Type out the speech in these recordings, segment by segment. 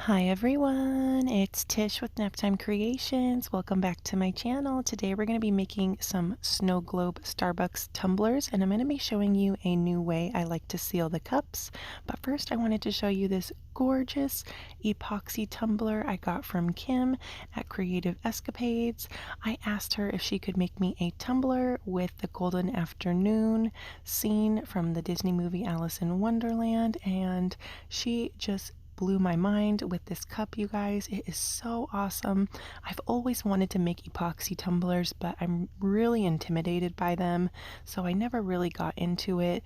Hi everyone, it's Tish with Naptime Creations. Welcome back to my channel. Today we're going to be making some snow globe Starbucks tumblers, and I'm going to be showing you a new way I like to seal the cups. But first I wanted to show you this gorgeous epoxy tumbler I got from Kim at Creative Escapades. I asked her if she could make me a tumbler with the golden afternoon scene from the Disney movie Alice in Wonderland, and she just blew my mind with this cup, you guys. It is so awesome. I've always wanted to make epoxy tumblers, but I'm really intimidated by them, so I never really got into it.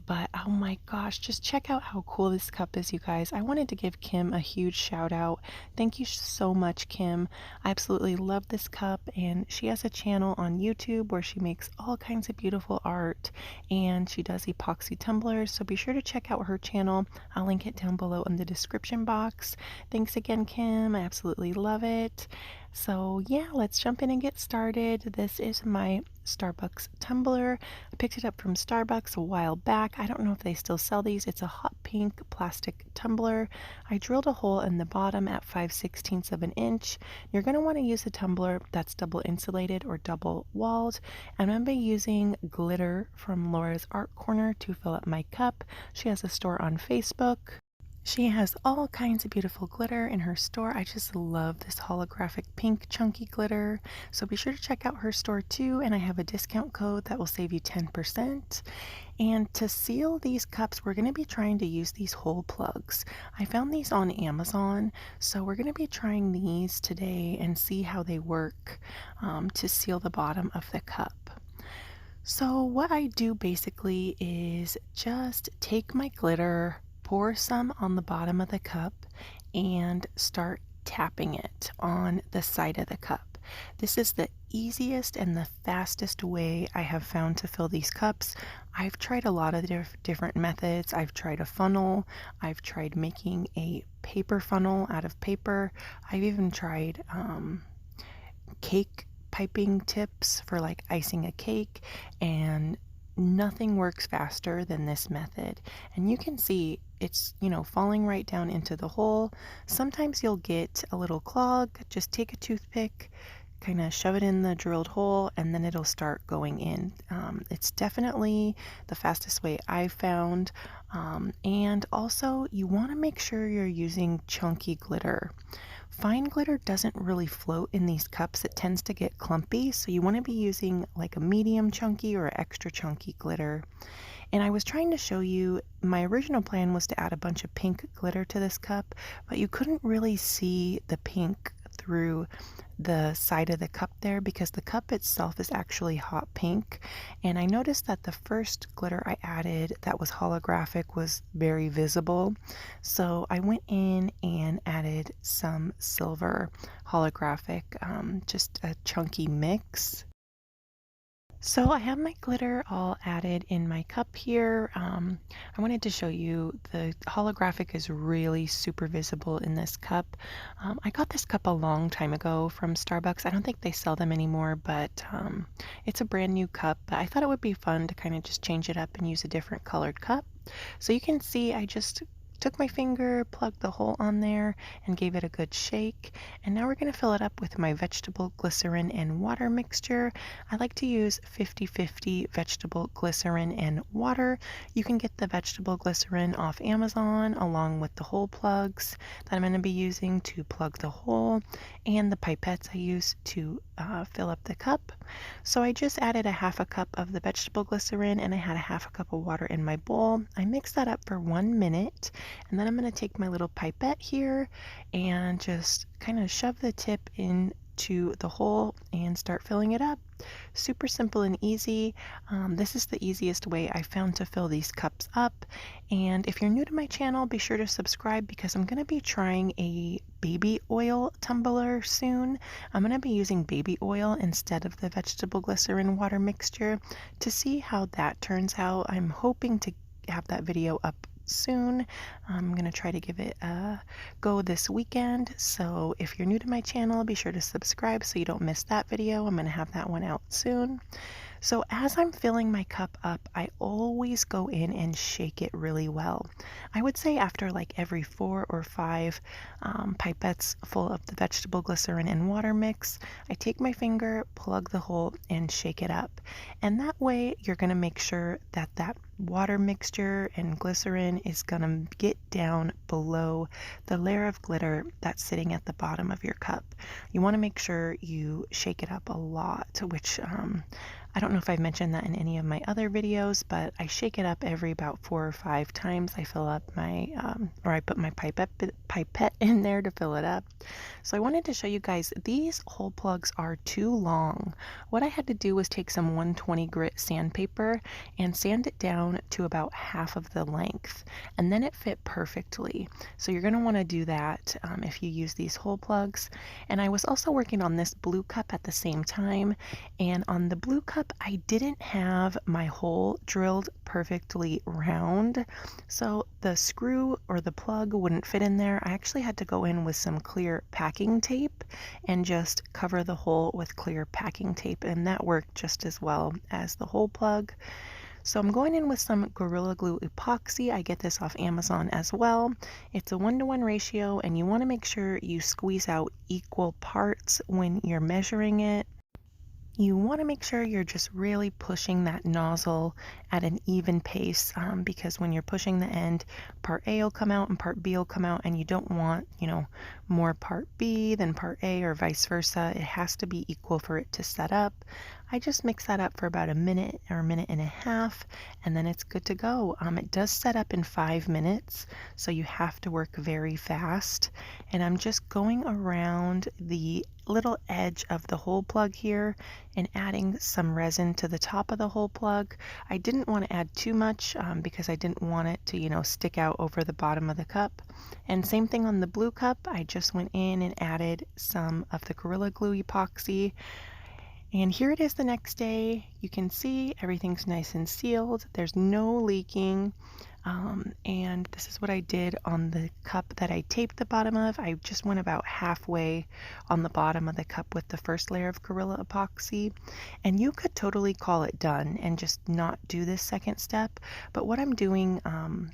But oh my gosh, just check out how cool this cup is, you guys. I wanted to give Kim a huge shout out. Thank you so much, Kim. I absolutely love this cup, and she has a channel on YouTube where she makes all kinds of beautiful art, and she does epoxy tumblers, so be sure to check out her channel. I'll link it down below in the description box. Thanks again, Kim. I absolutely love it. So yeah, let's jump in and get started. This is my Starbucks tumbler. I picked it up from Starbucks a while back. I don't know if they still sell these. It's a hot pink plastic tumbler. I drilled a hole in the bottom at 5/16 of an inch. You're going to want to use a tumbler that's double insulated or double walled. And I'm going to be using glitter from Laura's Art Corner to fill up my cup. She has a store on Facebook. She has all kinds of beautiful glitter in her store. I just love this holographic pink chunky glitter. So be sure to check out her store too. And I have a discount code that will save you 10%. And to seal these cups, we're going to be trying to use these hole plugs. I found these on Amazon. So we're going to be trying these today and see how they work to seal the bottom of the cup. So what I do basically is just take my glitter, pour some on the bottom of the cup, and start tapping it on the side of the cup. This is the easiest and the fastest way I have found to fill these cups. I've tried a lot of different methods. I've tried a funnel. I've tried making a paper funnel out of paper. I've even tried cake piping tips for like icing a cake, and nothing works faster than this method. And you can see it's, falling right down into the hole. Sometimes you'll get a little clog. Just take a toothpick, kind of shove it in the drilled hole, and then it'll start going in. It's definitely the fastest way I've found. And also you want to make sure you're using chunky glitter. Fine glitter doesn't really float in these cups. It tends to get clumpy, so you want to be using like a medium chunky or extra chunky glitter. And I was trying to show you, my original plan was to add a bunch of pink glitter to this cup, but you couldn't really see the pink through the side of the cup there because the cup itself is actually hot pink. And I noticed that the first glitter I added that was holographic was very visible. So I went in and added some silver holographic, just a chunky mix. So I have my glitter all added in my cup here. I wanted to show you the holographic is really super visible in this cup. I got this cup a long time ago from Starbucks. I don't think they sell them anymore, but it's a brand new cup. But I thought it would be fun to kind of just change it up and use a different colored cup. So you can see I just took my finger, plugged the hole on there, and gave it a good shake. And now we're going to fill it up with my vegetable glycerin and water mixture. I like to use 50-50 vegetable glycerin and water. You can get the vegetable glycerin off Amazon along with the hole plugs that I'm going to be using to plug the hole, and the pipettes I use to fill up the cup. So I just added a half a cup of the vegetable glycerin, and I had a half a cup of water in my bowl. I mixed that up for 1 minute, and then I'm going to take my little pipette here and just kind of shove the tip into the hole and start filling it up. Super simple and easy. This is the easiest way I found to fill these cups up. And if you're new to my channel, be sure to subscribe because I'm going to be trying a baby oil tumbler soon. I'm going to be using baby oil instead of the vegetable glycerin water mixture to see how that turns out. I'm hoping to have that video up soon. I'm going to try to give it a go this weekend. So if you're new to my channel, be sure to subscribe so you don't miss that video. I'm going to have that one out soon. So as I'm filling my cup up, I always go in and shake it really well. I would say after like every 4 or 5 pipettes full of the vegetable glycerin and water mix, I take my finger, plug the hole, and shake it up. And that way you're going to make sure that that water mixture and glycerin is going to get down below the layer of glitter that's sitting at the bottom of your cup. You want to make sure you shake it up a lot, which I don't know if I've mentioned that in any of my other videos, but I shake it up every about 4 or 5 times. I fill up my, or I put my pipette in there to fill it up. So I wanted to show you guys, these hole plugs are too long. What I had to do was take some 120 grit sandpaper and sand it down to about half of the length, and then it fit perfectly. So you're going to want to do that if you use these hole plugs. And I was also working on this blue cup at the same time, and on the blue cup I didn't have my hole drilled perfectly round, so the screw or the plug wouldn't fit in there. I actually had to go in with some clear packing tape and just cover the hole with clear packing tape, and that worked just as well as the hole plug. So I'm going in with some Gorilla Glue epoxy. I get this off Amazon as well. It's a 1-to-1 ratio, and you want to make sure you squeeze out equal parts when you're measuring it. You want to make sure you're just really pushing that nozzle at an even pace, because when you're pushing the end, part A will come out and part B will come out, and you don't want, more part B than part A or vice versa. It has to be equal for it to set up. I just mix that up for about a minute or a minute and a half, and then it's good to go. It does set up in 5 minutes, so you have to work very fast. And I'm just going around the little edge of the hole plug here and adding some resin to the top of the hole plug. I didn't want to add too much because I didn't want it to, stick out over the bottom of the cup. And same thing on the blue cup. I just went in and added some of the Gorilla Glue epoxy. And here it is the next day. You can see everything's nice and sealed. There's no leaking. And this is what I did on the cup that I taped the bottom of. I just went about halfway on the bottom of the cup with the first layer of Gorilla Epoxy. And you could totally call it done and just not do this second step. But what I'm doing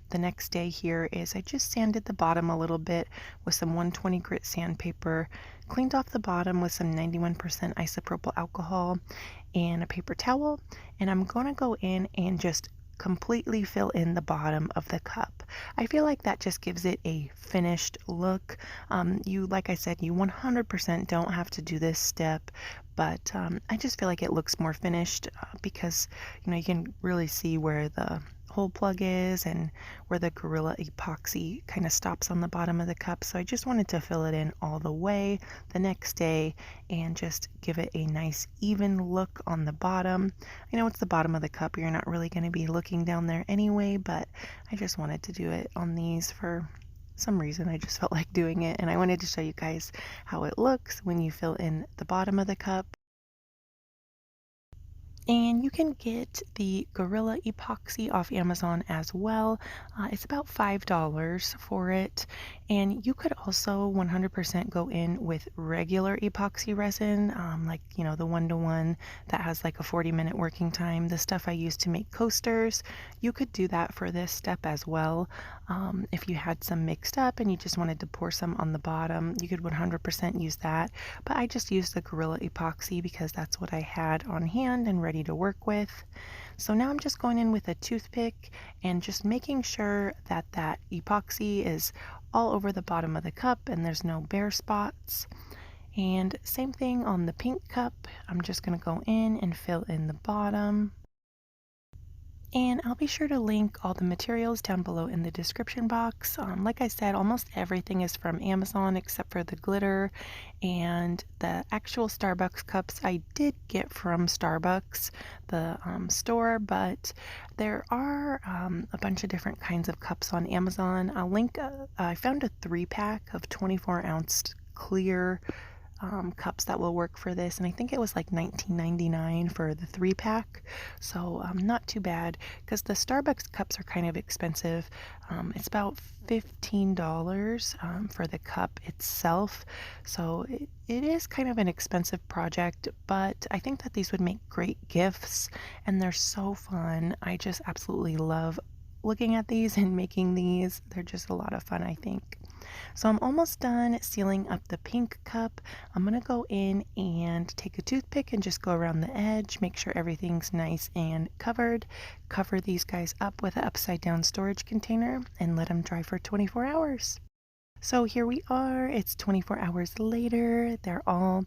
the next day here is I just sanded the bottom a little bit with some 120 grit sandpaper, cleaned off the bottom with some 91% isopropyl alcohol and a paper towel. And I'm going to go in and just completely fill in the bottom of the cup. I feel like that just gives it a finished look. Like I said, you 100% don't have to do this step, but I just feel like it looks more finished because you can really see where the hole plug is and where the Gorilla Epoxy kind of stops on the bottom of the cup. So I just wanted to fill it in all the way the next day and just give it a nice even look on the bottom. I know it's the bottom of the cup, you're not really going to be looking down there anyway, but I just wanted to do it on these for some reason. I just felt like doing it, and I wanted to show you guys how it looks when you fill in the bottom of the cup. And you can get the Gorilla Epoxy off Amazon as well. It's about $5 for it. And you could also 100% go in with regular epoxy resin, like, the 1-to-1 that has like a 40-minute working time. The stuff I use to make coasters, you could do that for this step as well. If you had some mixed up and you just wanted to pour some on the bottom, you could 100% use that. But I just used the Gorilla Epoxy because that's what I had on hand and ready to work with. So now I'm just going in with a toothpick and just making sure that that epoxy is all over the bottom of the cup and there's no bare spots. And same thing on the pink cup. I'm just going to go in and fill in the bottom. And I'll be sure to link all the materials down below in the description box. Like I said, almost everything is from Amazon except for the glitter, and the actual Starbucks cups I did get from Starbucks, the store, but there are a bunch of different kinds of cups on Amazon. I'll link, I found a 3-pack of 24-ounce clear cups that will work for this, and I think it was like $19.99 for the 3-pack, so not too bad because the Starbucks cups are kind of expensive. It's about $15 for the cup itself, so it is kind of an expensive project, but I think that these would make great gifts, and they're so fun. I just absolutely love looking at these and making these. They're just a lot of fun, I think. So I'm almost done sealing up the pink cup. I'm going to go in and take a toothpick and just go around the edge, make sure everything's nice and covered. Cover these guys up with an upside down storage container and let them dry for 24 hours. So here we are, it's 24 hours later. They're all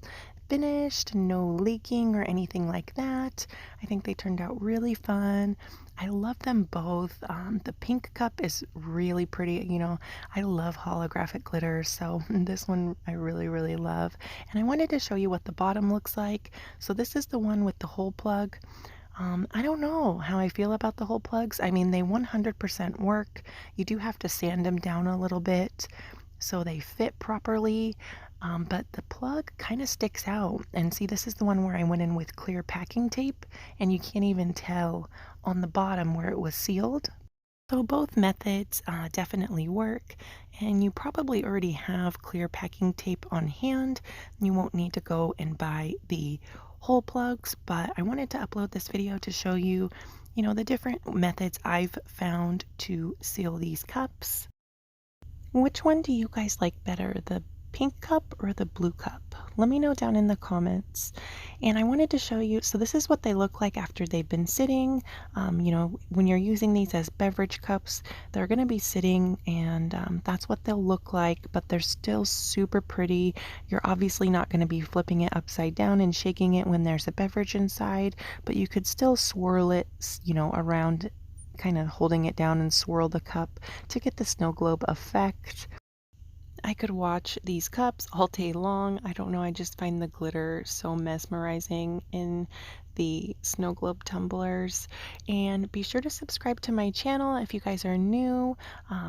finished, no leaking or anything like that. I think they turned out really fun. I love them both. The pink cup is really pretty. You know, I love holographic glitter, so this one I really, really love. And I wanted to show you what the bottom looks like. So this is the one with the hole plug. I don't know how I feel about the hole plugs. I mean, they 100% work. You do have to sand them down a little bit so they fit properly, but the plug kind of sticks out. And see, this is the one where I went in with clear packing tape, and you can't even tell on the bottom where it was sealed. So both methods definitely work, and you probably already have clear packing tape on hand. You won't need to go and buy the hole plugs, but I wanted to upload this video to show you, you know, the different methods I've found to seal these cups. Which one do you guys like better, the pink cup or the blue cup? Let me know down in the comments. And I wanted to show you, so this is what they look like after they've been sitting. You know, when you're using these as beverage cups, they're going to be sitting, and that's what they'll look like, but they're still super pretty. You're obviously not going to be flipping it upside down and shaking it when there's a beverage inside, but you could still swirl it, you know, around, kind of holding it down and swirl the cup to get the snow globe effect. I could watch these cups all day long. I don't know, I just find the glitter so mesmerizing in the snow globe tumblers. And be sure to subscribe to my channel if you guys are new.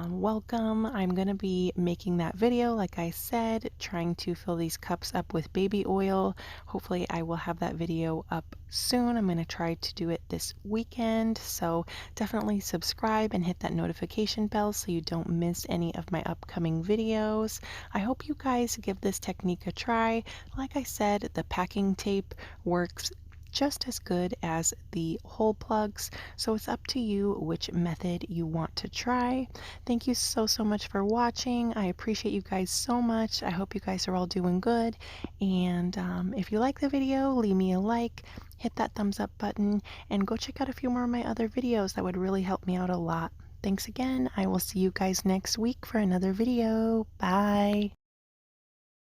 Welcome. I'm going to be making that video, like I said, trying to fill these cups up with baby oil. Hopefully I will have that video up soon. I'm going to try to do it this weekend, so definitely subscribe and hit that notification bell so you don't miss any of my upcoming videos. I hope you guys give this technique a try. Like I said, the packing tape works just as good as the hole plugs, so it's up to you which method you want to try. Thank you so much for watching. I appreciate you guys so much. I hope you guys are all doing good, and if you like the video, leave me a like, hit that thumbs up button, and go check out a few more of my other videos. That would really help me out a lot. Thanks again. I will see you guys next week for another video. Bye.